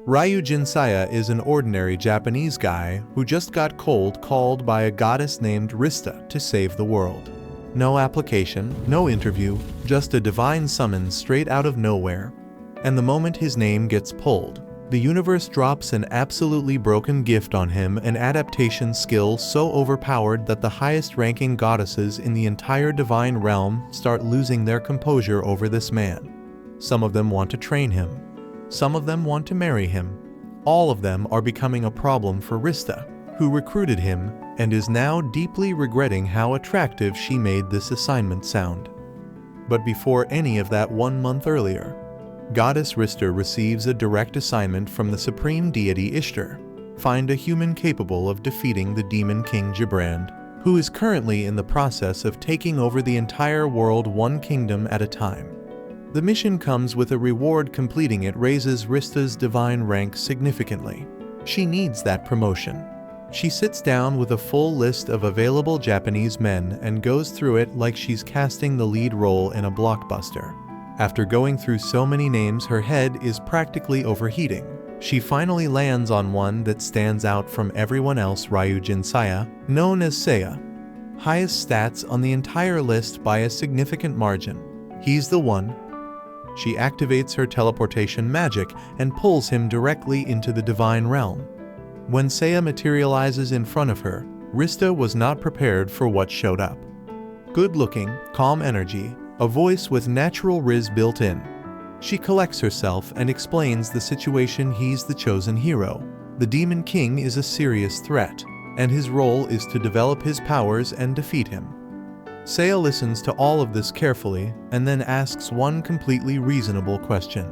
Ryujin Seiya is an ordinary Japanese guy who just got cold called by a goddess named Ristarte to save the world. No application, no interview, just a divine summons straight out of nowhere. And the moment his name gets pulled, the universe drops an absolutely broken gift on him, an adaptation skill so overpowered that the highest-ranking goddesses in the entire divine realm start losing their composure over this man. Some of them want to train him. Some of them want to marry him. All of them are becoming a problem for Ristarte, who recruited him and is now deeply regretting how attractive she made this assignment sound. But before any of that, 1 month earlier, Goddess Ristarte receives a direct assignment from the supreme deity Ishtar: find a human capable of defeating the demon king Gibrand, who is currently in the process of taking over the entire world one kingdom at a time. The mission comes with a reward. Completing it raises Ristarte's divine rank significantly. She needs that promotion. She sits down with a full list of available Japanese men and goes through it like she's casting the lead role in a blockbuster. After going through so many names, her head is practically overheating. She finally lands on one that stands out from everyone else: Ryujin Seiya, known as Seiya. Highest stats on the entire list by a significant margin. He's the one. She activates her teleportation magic and pulls him directly into the divine realm. When Seiya materializes in front of her, Ristarte was not prepared for what showed up. Good-looking, calm energy, a voice with natural riz built in. She collects herself and explains the situation. He's the chosen hero. The Demon King is a serious threat, and his role is to develop his powers and defeat him. Seiya listens to all of this carefully and then asks one completely reasonable question.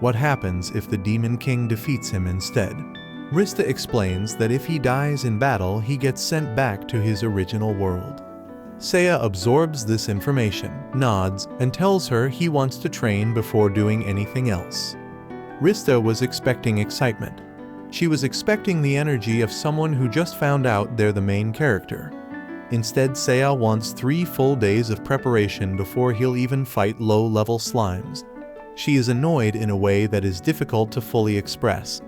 What happens if the Demon King defeats him instead? Ristarte explains that if he dies in battle, he gets sent back to his original world. Seiya absorbs this information, nods, and tells her he wants to train before doing anything else. Ristarte was expecting excitement. She was expecting the energy of someone who just found out they're the main character. Instead, Seiya wants 3 full days of preparation before he'll even fight low-level slimes. She is annoyed in a way that is difficult to fully express.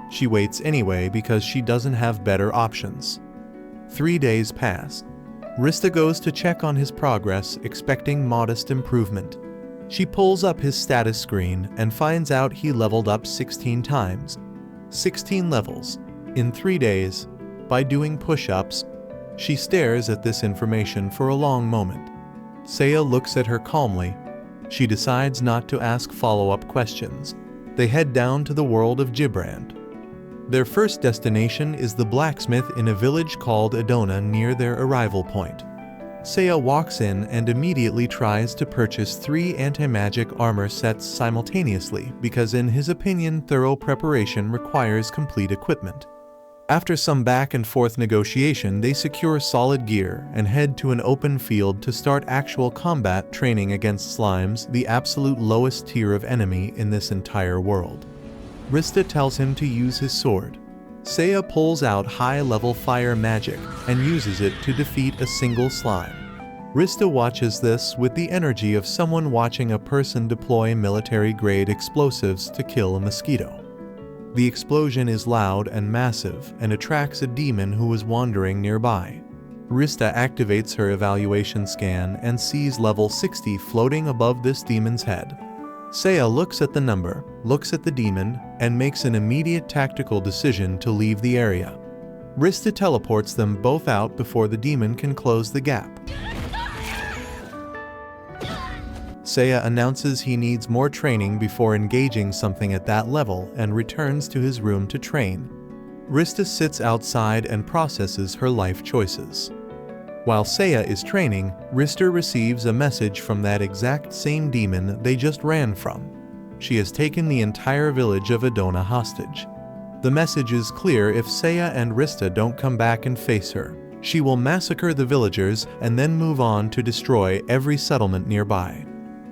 She waits anyway because she doesn't have better options. 3 days pass. Ristarte goes to check on his progress, expecting modest improvement. She pulls up his status screen and finds out he leveled up 16 times. 16 levels in 3 days by doing push-ups. She stares at this information for a long moment. Seiya looks at her calmly. She decides not to ask follow-up questions. They head down to the world of Gibrand. Their first destination is the blacksmith in a village called Adona near their arrival point. Seiya walks in and immediately tries to purchase 3 anti-magic armor sets simultaneously because in his opinion thorough preparation requires complete equipment. After some back-and-forth negotiation, they secure solid gear and head to an open field to start actual combat training against slimes, the absolute lowest tier of enemy in this entire world. Ristarte tells him to use his sword. Seiya pulls out high-level fire magic and uses it to defeat a single slime. Ristarte watches this with the energy of someone watching a person deploy military-grade explosives to kill a mosquito. The explosion is loud and massive and attracts a demon who is wandering nearby. Ristarte activates her evaluation scan and sees level 60 floating above this demon's head. Seiya looks at the number, looks at the demon, and makes an immediate tactical decision to leave the area. Ristarte teleports them both out before the demon can close the gap. Seiya announces he needs more training before engaging something at that level and returns to his room to train. Ristarte sits outside and processes her life choices. While Seiya is training, Ristarte receives a message from that exact same demon they just ran from. She has taken the entire village of Adona hostage. The message is clear: if Seiya and Ristarte don't come back and face her, she will massacre the villagers and then move on to destroy every settlement nearby.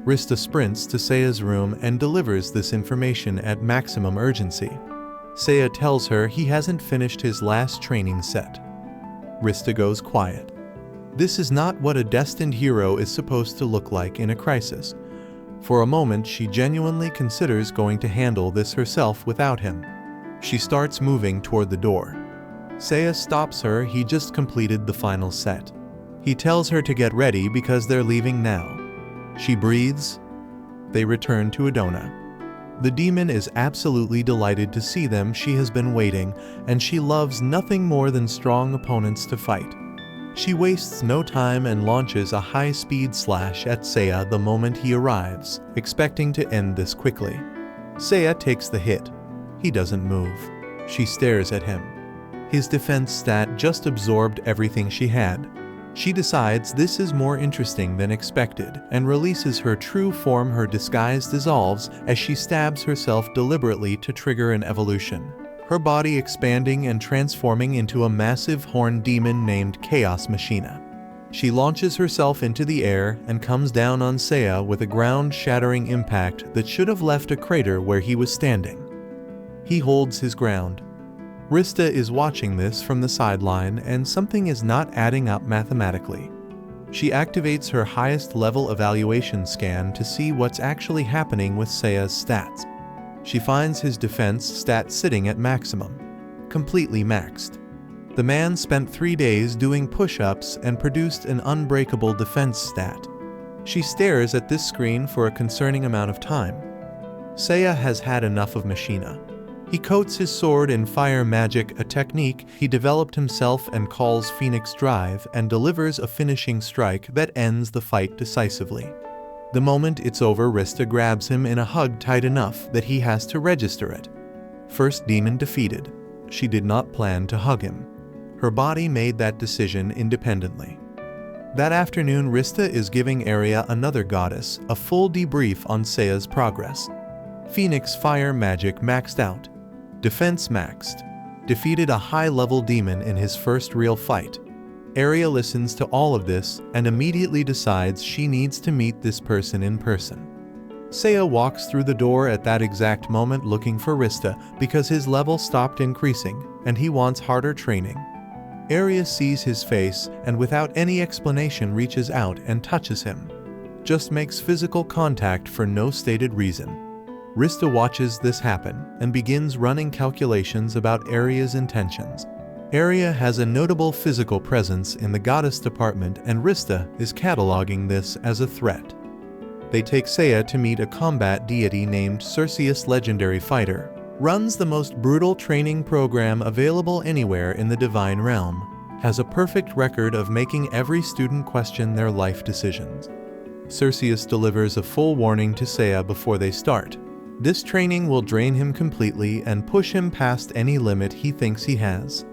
Ristarte sprints to Seiya's room and delivers this information at maximum urgency. Seiya tells her he hasn't finished his last training set. Ristarte goes quiet. This is not what a destined hero is supposed to look like in a crisis. For a moment she genuinely considers going to handle this herself without him. She starts moving toward the door. Seiya stops her. He just completed the final set. He tells her to get ready because they're leaving now. She breathes. They return to Adona. The demon is absolutely delighted to see them. She has been waiting, and she loves nothing more than strong opponents to fight. She wastes no time and launches a high-speed slash at Seiya the moment he arrives, expecting to end this quickly. Seiya takes the hit. He doesn't move. She stares at him. His defense stat just absorbed everything she had. She decides this is more interesting than expected and releases her true form. Her disguise dissolves as she stabs herself deliberately to trigger an evolution, her body expanding and transforming into a massive horn demon named Chaos Machina. She launches herself into the air and comes down on Seiya with a ground-shattering impact that should have left a crater where he was standing. He holds his ground. Rista is watching this from the sideline, and something is not adding up mathematically. She activates her highest level evaluation scan to see what's actually happening with Seiya's stats. She finds his defense stat sitting at maximum, completely maxed. The man spent 3 days doing push-ups and produced an unbreakable defense stat. She stares at this screen for a concerning amount of time. Seiya has had enough of Machina. He coats his sword in fire magic, a technique he developed himself and calls Phoenix Drive, and delivers a finishing strike that ends the fight decisively. The moment it's over, Rista grabs him in a hug tight enough that he has to register it. First demon defeated. She did not plan to hug him. Her body made that decision independently. That afternoon, Rista is giving Arya, another goddess, a full debrief on Seiya's progress. Phoenix Fire Magic maxed out. Defense maxed. Defeated a high-level demon in his first real fight. Arya listens to all of this and immediately decides she needs to meet this person in person. Seiya walks through the door at that exact moment looking for Rista because his level stopped increasing and he wants harder training. Arya sees his face and without any explanation reaches out and touches him. Just makes physical contact for no stated reason. Rista watches this happen and begins running calculations about Arya's intentions. Arya has a notable physical presence in the goddess department, and Rista is cataloging this as a threat. They take Seiya to meet a combat deity named Circeus. Legendary fighter, runs the most brutal training program available anywhere in the divine realm, has a perfect record of making every student question their life decisions. Circeus delivers a full warning to Seiya before they start. This training will drain him completely and push him past any limit he thinks he has.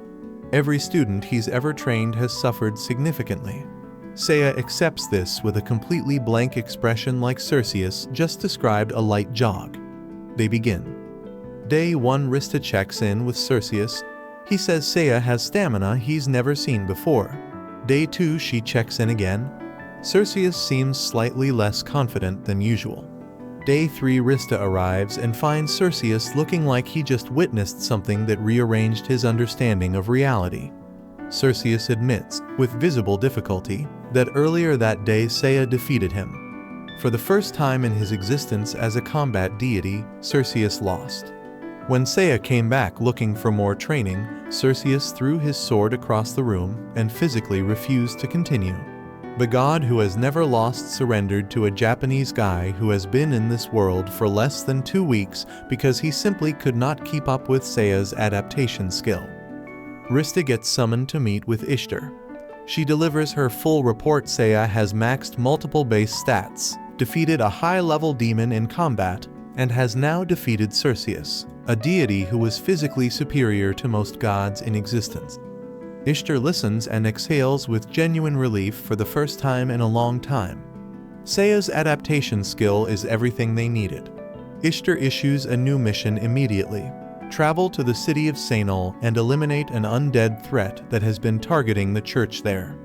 Every student he's ever trained has suffered significantly. Seiya accepts this with a completely blank expression, like Circeus just described a light jog. They begin. Day 1, Rista checks in with Circeus. He says Seiya has stamina he's never seen before. Day 2, she checks in again. Circeus seems slightly less confident than usual. Day 3, Rista arrives and finds Circeus looking like he just witnessed something that rearranged his understanding of reality. Circeus admits, with visible difficulty, that earlier that day Seiya defeated him. For the first time in his existence as a combat deity, Circeus lost. When Seiya came back looking for more training, Circeus threw his sword across the room and physically refused to continue. The god who has never lost surrendered to a Japanese guy who has been in this world for less than 2 weeks because he simply could not keep up with Seiya's adaptation skill. Rista gets summoned to meet with Ishtar. She delivers her full report. Seiya has maxed multiple base stats, defeated a high-level demon in combat, and has now defeated Circeus, a deity who was physically superior to most gods in existence. Ishtar listens and exhales with genuine relief for the first time in a long time. Seiya's adaptation skill is everything they needed. Ishtar issues a new mission immediately. Travel to the city of Seinol and eliminate an undead threat that has been targeting the church there.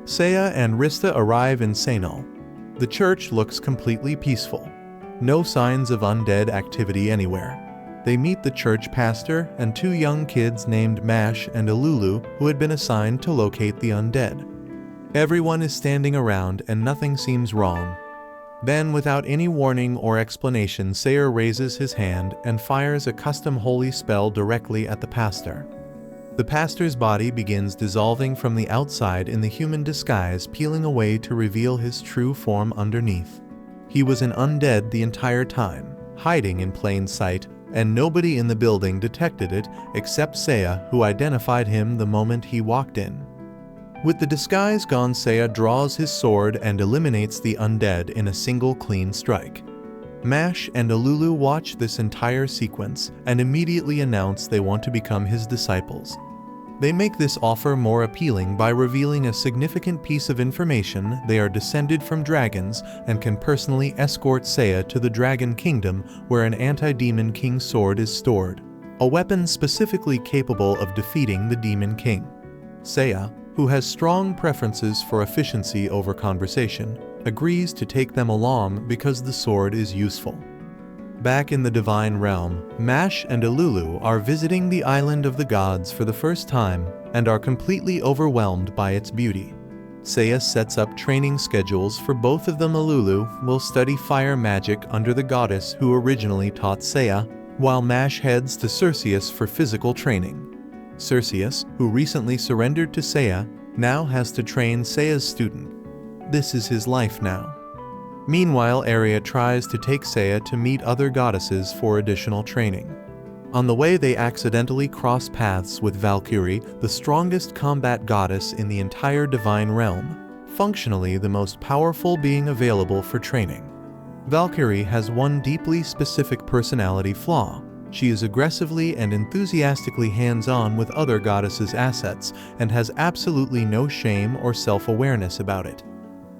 Seiya and Rista arrive in Seinol. The church looks completely peaceful. No signs of undead activity anywhere. They meet the church pastor and 2 young kids named Mash and Alulu who had been assigned to locate the undead. Everyone is standing around and nothing seems wrong. Then, without any warning or explanation, Seiya raises his hand and fires a custom holy spell directly at the pastor. The pastor's body begins dissolving from the outside in the human disguise, peeling away to reveal his true form underneath. He was an undead the entire time, hiding in plain sight, and nobody in the building detected it except Seiya, who identified him the moment he walked in. With the disguise gone, Seiya draws his sword and eliminates the undead in a single clean strike. Mash and Alulu watch this entire sequence and immediately announce they want to become his disciples. They make this offer more appealing by revealing a significant piece of information: they are descended from dragons and can personally escort Seiya to the Dragon Kingdom, where an anti-demon king sword is stored, a weapon specifically capable of defeating the Demon King. Seiya, who has strong preferences for efficiency over conversation, agrees to take them along because the sword is useful. Back in the Divine Realm, Mash and Alulu are visiting the Island of the Gods for the first time and are completely overwhelmed by its beauty. Seiya sets up training schedules for both of them. Alulu will study fire magic under the goddess who originally taught Seiya, while Mash heads to Cerseus for physical training. Cerseus, who recently surrendered to Seiya, now has to train Seiya's student. This is his life now. Meanwhile, Arya tries to take Seiya to meet other goddesses for additional training. On the way, they accidentally cross paths with Valkyrie, the strongest combat goddess in the entire Divine Realm, functionally the most powerful being available for training. Valkyrie has one deeply specific personality flaw. She is aggressively and enthusiastically hands-on with other goddesses' assets and has absolutely no shame or self-awareness about it.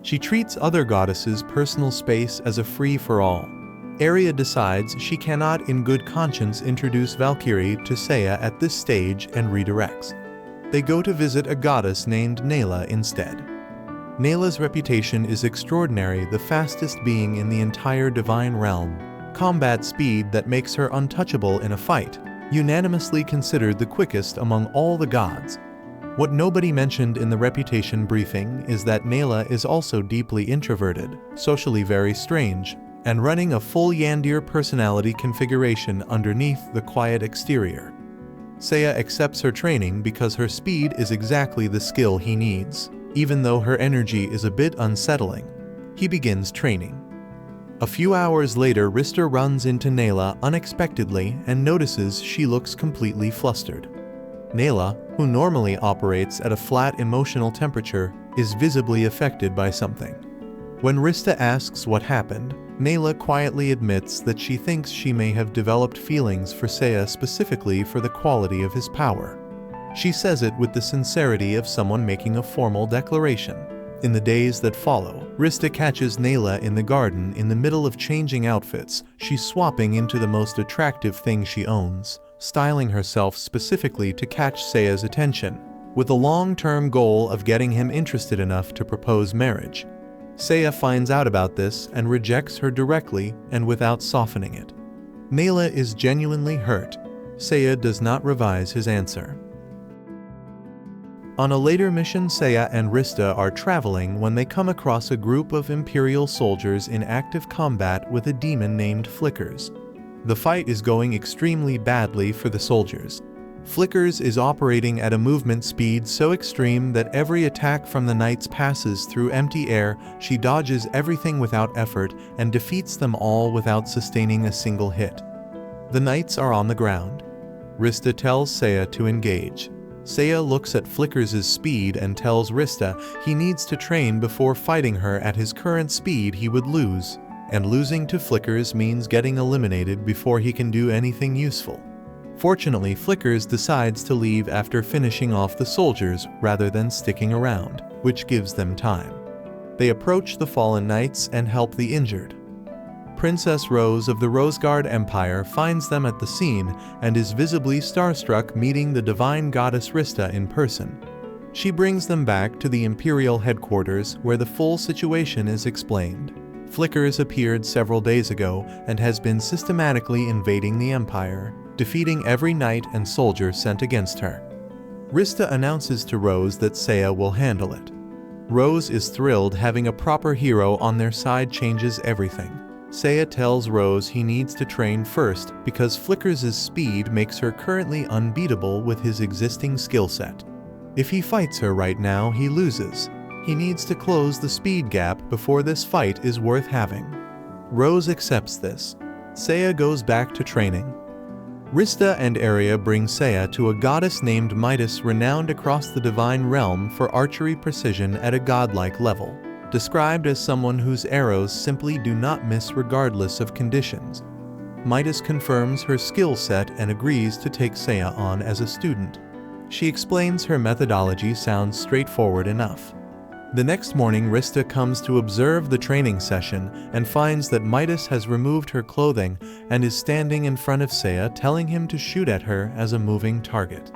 She treats other goddesses' personal space as a free-for-all. Arya decides she cannot in good conscience introduce Valkyrie to Seiya at this stage and redirects. They go to visit a goddess named Nayla instead. Nayla's reputation is extraordinary, the fastest being in the entire Divine Realm. Combat speed that makes her untouchable in a fight, unanimously considered the quickest among all the gods. What nobody mentioned in the reputation briefing is that Nayla is also deeply introverted, socially very strange, and running a full Yandir personality configuration underneath the quiet exterior. Seiya accepts her training because her speed is exactly the skill he needs, even though her energy is a bit unsettling. He begins training. A few hours later, Ristarte runs into Nayla unexpectedly and notices she looks completely flustered. Nayla, who normally operates at a flat emotional temperature, is visibly affected by something. When Ristarte asks what happened, Nayla quietly admits that she thinks she may have developed feelings for Seiya, specifically for the quality of his power. She says it with the sincerity of someone making a formal declaration. In the days that follow, Ristarte catches Nayla in the garden in the middle of changing outfits. She's swapping into the most attractive thing she owns, styling herself specifically to catch Seiya's attention, with a long-term goal of getting him interested enough to propose marriage. Seiya finds out about this and rejects her directly and without softening it. Nayla is genuinely hurt. Seiya does not revise his answer. On a later mission, Seiya and Ristarte are traveling when they come across a group of Imperial soldiers in active combat with a demon named Flickers. The fight is going extremely badly for the soldiers. Flickers is operating at a movement speed so extreme that every attack from the knights passes through empty air. She dodges everything without effort and defeats them all without sustaining a single hit. The knights are on the ground. Ristarte tells Seiya to engage. Seiya looks at Flickers' speed and tells Ristarte he needs to train before fighting her. At his current speed he would lose, and losing to Flickers means getting eliminated before he can do anything useful. Fortunately, Flickers decides to leave after finishing off the soldiers rather than sticking around, which gives them time. They approach the fallen knights and help the injured. Princess Rose of the Roseguard Empire finds them at the scene and is visibly starstruck meeting the divine goddess Ristarte in person. She brings them back to the Imperial headquarters where the full situation is explained. Flickers appeared several days ago and has been systematically invading the Empire, defeating every knight and soldier sent against her. Ristarte announces to Rose that Seiya will handle it. Rose is thrilled. Having a proper hero on their side changes everything. Seiya tells Rose he needs to train first because Flickers' speed makes her currently unbeatable with his existing skill set. If he fights her right now, he loses. He needs to close the speed gap before this fight is worth having. Rose accepts this. Seiya goes back to training. Rista and Arya bring Seiya to a goddess named Midas, renowned across the divine realm for archery precision at a godlike level. Described as someone whose arrows simply do not miss regardless of conditions. Midas confirms her skill set and agrees to take Seiya on as a student. She explains her methodology sounds straightforward enough. The next morning, Rista comes to observe the training session and finds that Midas has removed her clothing and is standing in front of Seiya, telling him to shoot at her as a moving target.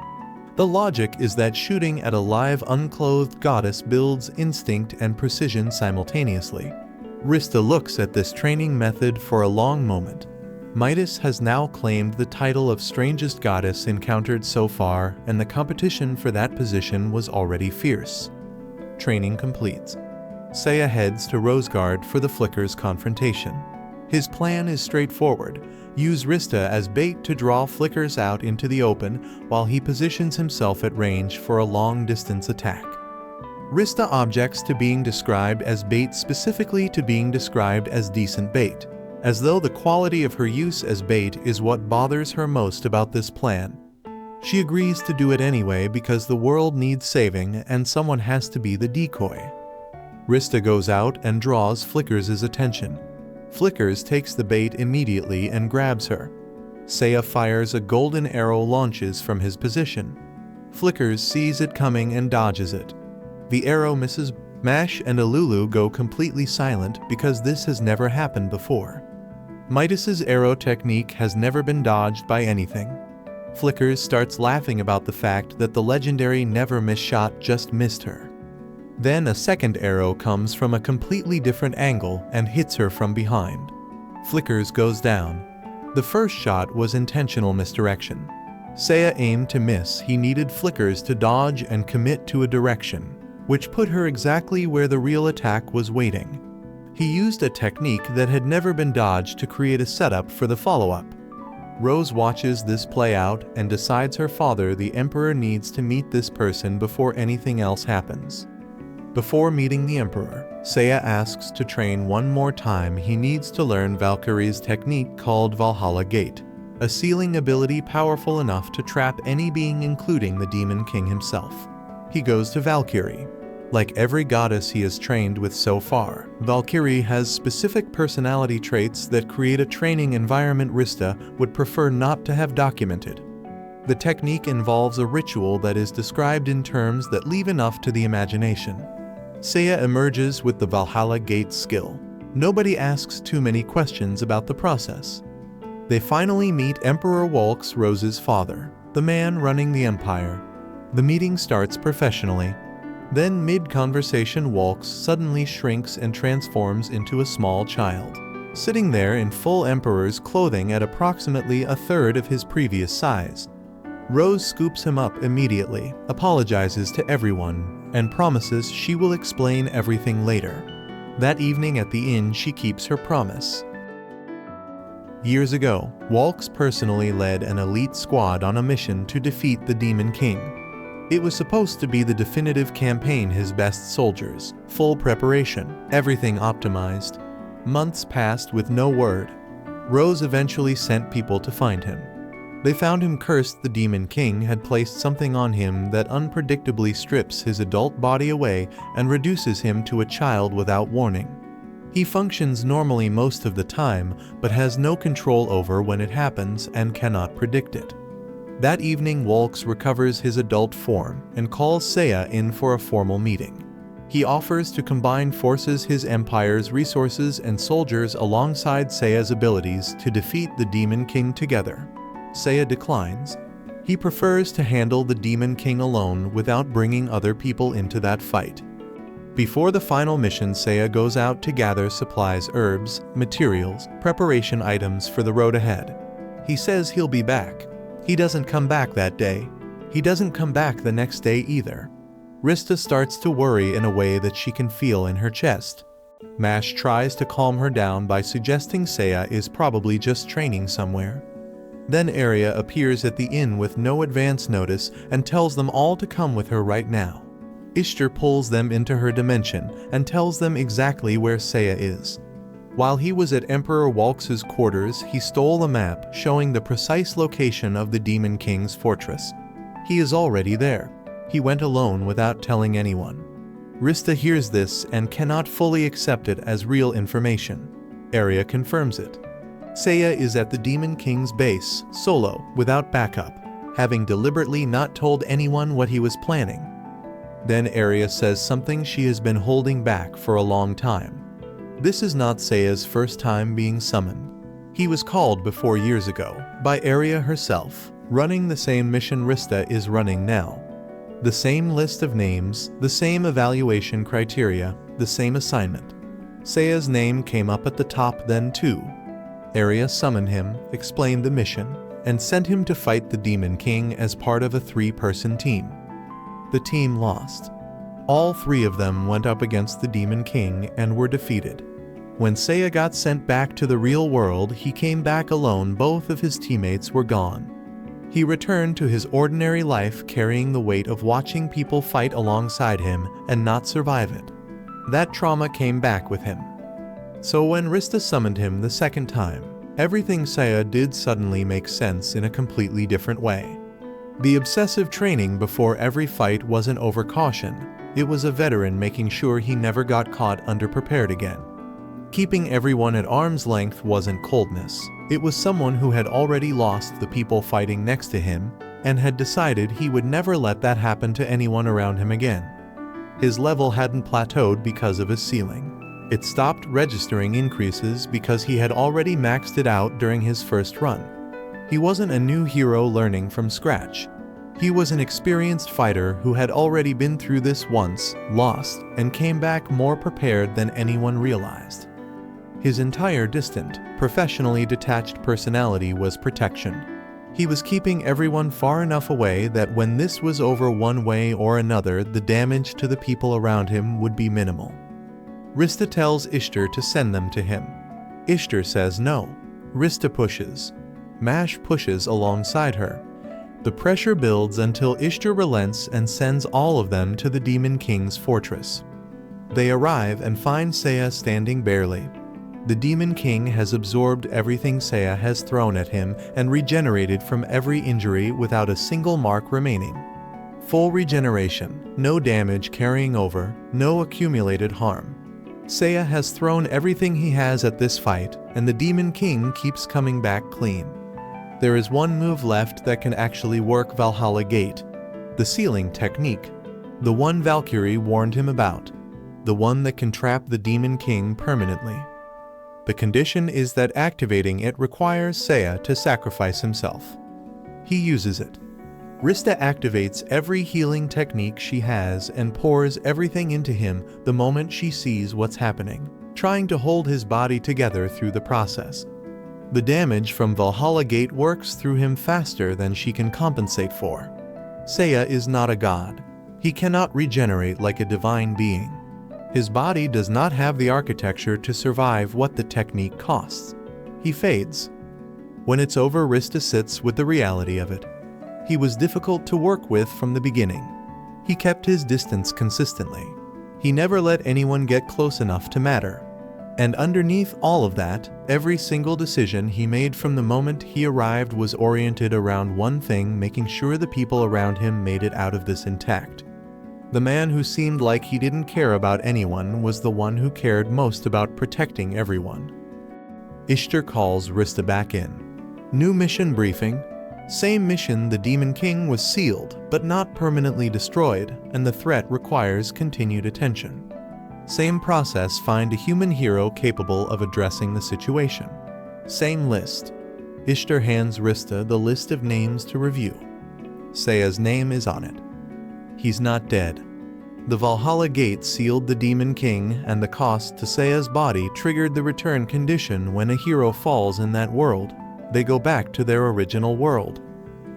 The logic is that shooting at a live unclothed goddess builds instinct and precision simultaneously. Rista looks at this training method for a long moment. Midas has now claimed the title of strangest goddess encountered so far, and the competition for that position was already fierce. Training completes. Seiya heads to Roseguard for the Flickers confrontation. His plan is straightforward. Use Rista as bait to draw Flickers out into the open while he positions himself at range for a long-distance attack. Rista objects to being described as bait, specifically to being described as decent bait, as though the quality of her use as bait is what bothers her most about this plan. She agrees to do it anyway because the world needs saving and someone has to be the decoy. Rista goes out and draws Flickers' attention. Flickers takes the bait immediately and grabs her. Seiya fires a golden arrow, launches from his position. Flickers sees it coming and dodges it. The arrow misses. Mash and Alulu go completely silent because this has never happened before. Midas's arrow technique has never been dodged by anything. Flickers starts laughing about the fact that the legendary never miss shot just missed her. Then a second arrow comes from a completely different angle and hits her from behind. Flickers goes down. The first shot was intentional misdirection. Seiya aimed to miss. He needed Flickers to dodge and commit to a direction, which put her exactly where the real attack was waiting. He used a technique that had never been dodged to create a setup for the follow-up. Rose watches this play out and decides her father, the Emperor, needs to meet this person before anything else happens. Before meeting the Emperor, Seiya asks to train one more time. He needs to learn Valkyrie's technique called Valhalla Gate, a sealing ability powerful enough to trap any being, including the Demon King himself. He goes to Valkyrie. Like every goddess he has trained with so far, Valkyrie has specific personality traits that create a training environment Rista would prefer not to have documented. The technique involves a ritual that is described in terms that leave enough to the imagination. Seiya emerges with the Valhalla Gate skill. Nobody asks too many questions about the process. They finally meet Emperor Walks, Rose's father, the man running the empire. The meeting starts professionally. Then mid-conversation, Walks suddenly shrinks and transforms into a small child, sitting there in full Emperor's clothing at approximately a third of his previous size. Rose scoops him up immediately, apologizes to everyone, and promises she will explain everything later. That evening at the inn, she keeps her promise. Years ago, Walks personally led an elite squad on a mission to defeat the Demon King. It was supposed to be the definitive campaign, his best soldiers, full preparation, everything optimized. Months passed with no word. Rose eventually sent people to find him. They found him cursed. The Demon King had placed something on him that unpredictably strips his adult body away and reduces him to a child without warning. He functions normally most of the time, but has no control over when it happens and cannot predict it. That evening, Walks recovers his adult form and calls Seiya in for a formal meeting. He offers to combine forces, his empire's resources and soldiers alongside Seiya's abilities to defeat the Demon King together. Seiya declines. He prefers to handle the Demon King alone without bringing other people into that fight. Before the final mission, Seiya goes out to gather supplies, herbs, materials, preparation items for the road ahead. He says he'll be back. He doesn't come back that day. He doesn't come back the next day either. Rista starts to worry in a way that she can feel in her chest. Mash tries to calm her down by suggesting Seiya is probably just training somewhere. Then Arya appears at the inn with no advance notice and tells them all to come with her right now. Ishtar pulls them into her dimension and tells them exactly where Seiya is. While he was at Emperor Walks's quarters, he stole a map showing the precise location of the Demon King's fortress. He is already there. He went alone without telling anyone. Rista hears this and cannot fully accept it as real information. Arya confirms it. Seiya is at the Demon King's base, solo, without backup, having deliberately not told anyone what he was planning. Then Arya says something she has been holding back for a long time. This is not Seiya's first time being summoned. He was called before years ago, by Arya herself, running the same mission Rista is running now. The same list of names, the same evaluation criteria, the same assignment. Seiya's name came up at the top then too. Arya summoned him, explained the mission, and sent him to fight the Demon King as part of a 3-person team. The team lost. All 3 of them went up against the Demon King and were defeated. When Seiya got sent back to the real world, he came back alone. Both of his teammates were gone. He returned to his ordinary life carrying the weight of watching people fight alongside him and not survive it. That trauma came back with him. So when Rista summoned him the second time, everything Seiya did suddenly make sense in a completely different way. The obsessive training before every fight wasn't overcaution, it was a veteran making sure he never got caught underprepared again. Keeping everyone at arm's length wasn't coldness, it was someone who had already lost the people fighting next to him and had decided he would never let that happen to anyone around him again. His level hadn't plateaued because of his ceiling. It stopped registering increases because he had already maxed it out during his first run. He wasn't a new hero learning from scratch. He was an experienced fighter who had already been through this once, lost, and came back more prepared than anyone realized. His entire distant, professionally detached personality was protection. He was keeping everyone far enough away that when this was over one way or another, the damage to the people around him would be minimal. Rista tells Ishtar to send them to him. Ishtar says no. Rista pushes. Mash pushes alongside her. The pressure builds until Ishtar relents and sends all of them to the Demon King's fortress. They arrive and find Seiya standing barely. The Demon King has absorbed everything Seiya has thrown at him and regenerated from every injury without a single mark remaining. Full regeneration, no damage carrying over, no accumulated harm. Seiya has thrown everything he has at this fight, and the Demon King keeps coming back clean. There is one move left that can actually work Valhalla Gate. The sealing technique. The one Valkyrie warned him about. The one that can trap the Demon King permanently. The condition is that activating it requires Seiya to sacrifice himself. He uses it. Rista activates every healing technique she has and pours everything into him the moment she sees what's happening, trying to hold his body together through the process. The damage from Valhalla Gate works through him faster than she can compensate for. Seiya is not a god. He cannot regenerate like a divine being. His body does not have the architecture to survive what the technique costs. He fades. When it's over, Rista sits with the reality of it. He was difficult to work with from the beginning. He kept his distance consistently. He never let anyone get close enough to matter. And underneath all of that, every single decision he made from the moment he arrived was oriented around one thing, making sure the people around him made it out of this intact. The man who seemed like he didn't care about anyone was the one who cared most about protecting everyone. Ishtar calls Rista back in. New mission briefing. Same mission, the Demon King was sealed, but not permanently destroyed, and the threat requires continued attention. Same process, find a human hero capable of addressing the situation. Same list. Ishtar hands Rista the list of names to review. Seiya's name is on it. He's not dead. The Valhalla Gate sealed the Demon King, and the cost to Seiya's body triggered the return condition. When a hero falls in that world, they go back to their original world.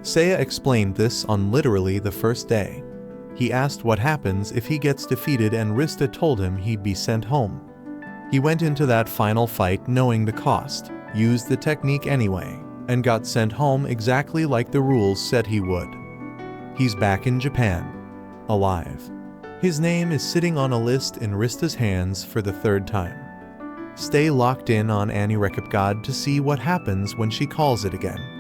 Seiya explained this on literally the first day. He asked what happens if he gets defeated, and Rista told him he'd be sent home. He went into that final fight knowing the cost, used the technique anyway, and got sent home exactly like the rules said he would. He's back in Japan, alive. His name is sitting on a list in Rista's hands for the 3rd time. Stay locked in on anirecap to see what happens when she calls it again.